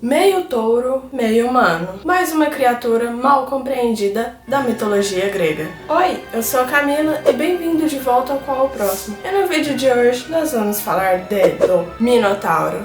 Meio touro, meio humano. Mais uma criatura mal compreendida da mitologia grega. Oi, eu sou a Camila e bem-vindo de volta ao Qual o Próximo. E no vídeo de hoje nós vamos falar do Minotauro.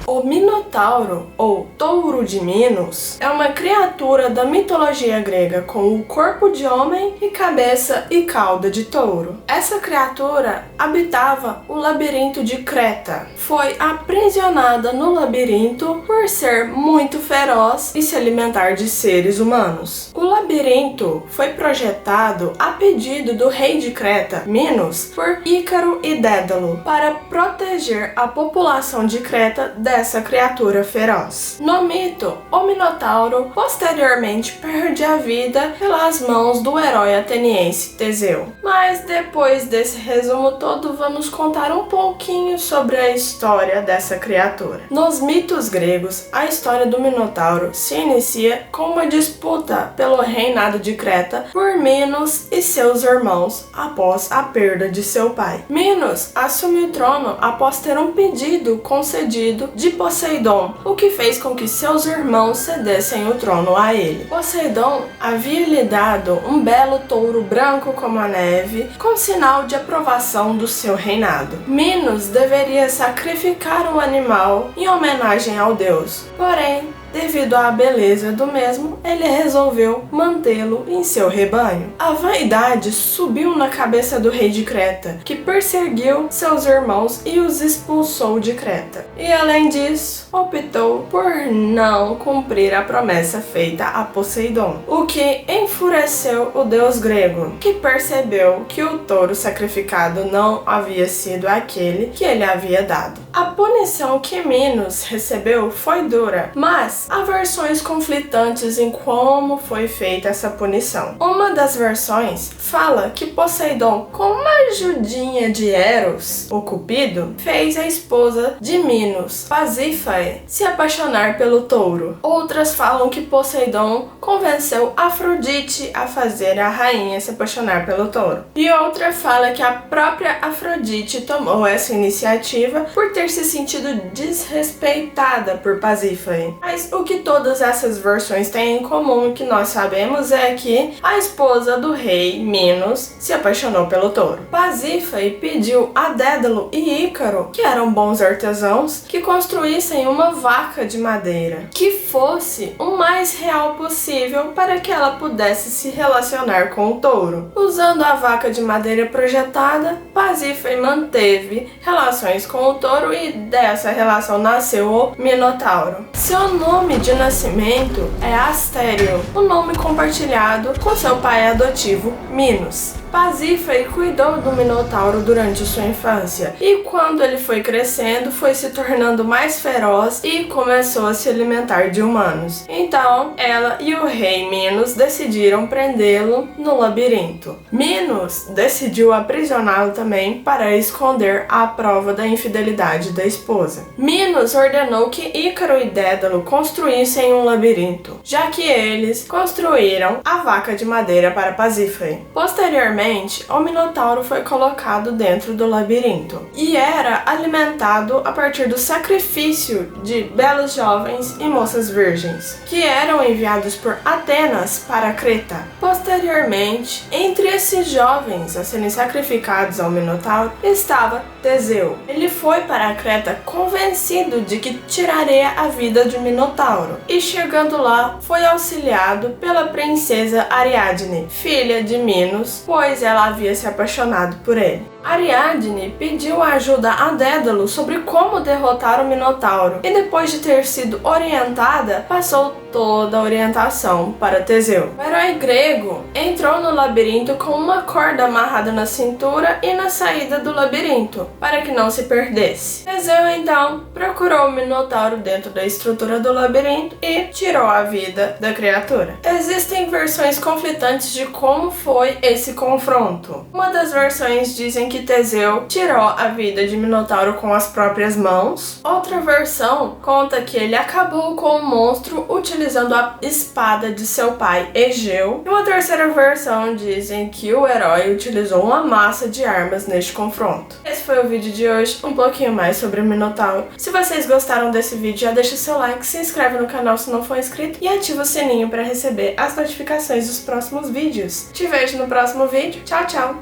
O Minotauro, ou Touro de Minos, é uma criatura da mitologia grega com o corpo de homem e cabeça e cauda de touro. Essa criatura habitava o labirinto de Creta. Foi aprisionada no labirinto por ser muito feroz e se alimentar de seres humanos. O labirinto foi projetado a pedido do rei de Creta, Minos, por Ícaro e Dédalo, para proteger a população de Creta dessa criatura feroz. No mito, o Minotauro posteriormente perde a vida pelas mãos do herói ateniense Teseu. Mas depois desse resumo todo, vamos contar um pouquinho sobre a história dessa criatura. Nos mitos gregos, a história do Minotauro se inicia com uma disputa pelo reinado de Creta por Minos e seus irmãos após a perda de seu pai. Minos assume o trono após ter um pedido concedido de Poseidon, o que fez com que seus irmãos cedessem o trono a ele. Poseidon havia lhe dado um belo touro branco como a neve, com sinal de aprovação do seu reinado. Minos deveria sacrificar o animal em homenagem ao deus, porém, devido à beleza do mesmo, ele resolveu mantê-lo em seu rebanho. A vaidade subiu na cabeça do rei de Creta, que perseguiu seus irmãos e os expulsou de Creta. E além disso, optou por não cumprir a promessa feita a Poseidon, o que enfureceu o deus grego, que percebeu que o touro sacrificado não havia sido aquele que ele havia dado. A punição que Minos recebeu foi dura, mas há versões conflitantes em como foi feita essa punição. Uma das versões fala que Poseidon, com uma ajudinha de Eros, o Cupido, fez a esposa de Minos, Pasífae, se apaixonar pelo touro. Outras falam que Poseidon convenceu Afrodite a fazer a rainha se apaixonar pelo touro. E outra fala que a própria Afrodite tomou essa iniciativa por ter se sentido desrespeitada por Pasífae. Mas o que todas essas versões têm em comum e que nós sabemos é que a esposa do rei, Minos, se apaixonou pelo touro. Pasífae pediu a Dédalo e Ícaro, que eram bons artesãos, que construíssem uma vaca de madeira, que fosse o mais real possível para que ela pudesse se relacionar com o touro. Usando a vaca de madeira projetada, Pasífae manteve relações com o touro e dessa relação nasceu o Minotauro. Seu nome de nascimento é Astério, o nome compartilhado com seu pai adotivo, Minos. Pasífae cuidou do Minotauro durante sua infância e quando ele foi crescendo foi se tornando mais feroz e começou a se alimentar de humanos. Então ela e o rei Minos decidiram prendê-lo no labirinto. Minos decidiu aprisioná-lo também para esconder a prova da infidelidade da esposa. Minos ordenou que Ícaro e Dédalo construíssem um labirinto, já que eles construíram a vaca de madeira para Pasífae. Posteriormente, o Minotauro foi colocado dentro do labirinto e era alimentado a partir do sacrifício de belos jovens e moças virgens, que eram enviados por Atenas para Creta. Posteriormente, entre esses jovens a serem sacrificados ao Minotauro estava Teseu. Ele foi para Creta convencido de que tiraria a vida de Minotauro e chegando lá foi auxiliado pela princesa Ariadne, filha de Minos, pois ela havia se apaixonado por ele. Ariadne pediu ajuda a Dédalo sobre como derrotar o Minotauro e depois de ter sido orientada, passou toda a orientação para Teseu. O herói grego entrou no labirinto com uma corda amarrada na cintura e na saída do labirinto, para que não se perdesse. Teseu então procurou o Minotauro dentro da estrutura do labirinto e tirou a vida da criatura. Existem versões conflitantes de como foi esse confronto. Uma das versões dizem que Teseu tirou a vida de Minotauro com as próprias mãos. Outra versão conta que ele acabou com o monstro utilizando a espada de seu pai, Egeu. E uma terceira versão dizem que o herói utilizou uma massa de armas neste confronto. Esse foi o vídeo de hoje, um pouquinho mais sobre o Minotauro. Se vocês gostaram desse vídeo, já deixa seu like, se inscreve no canal se não for inscrito e ativa o sininho para receber as notificações dos próximos vídeos. Te vejo no próximo vídeo. Tchau, tchau!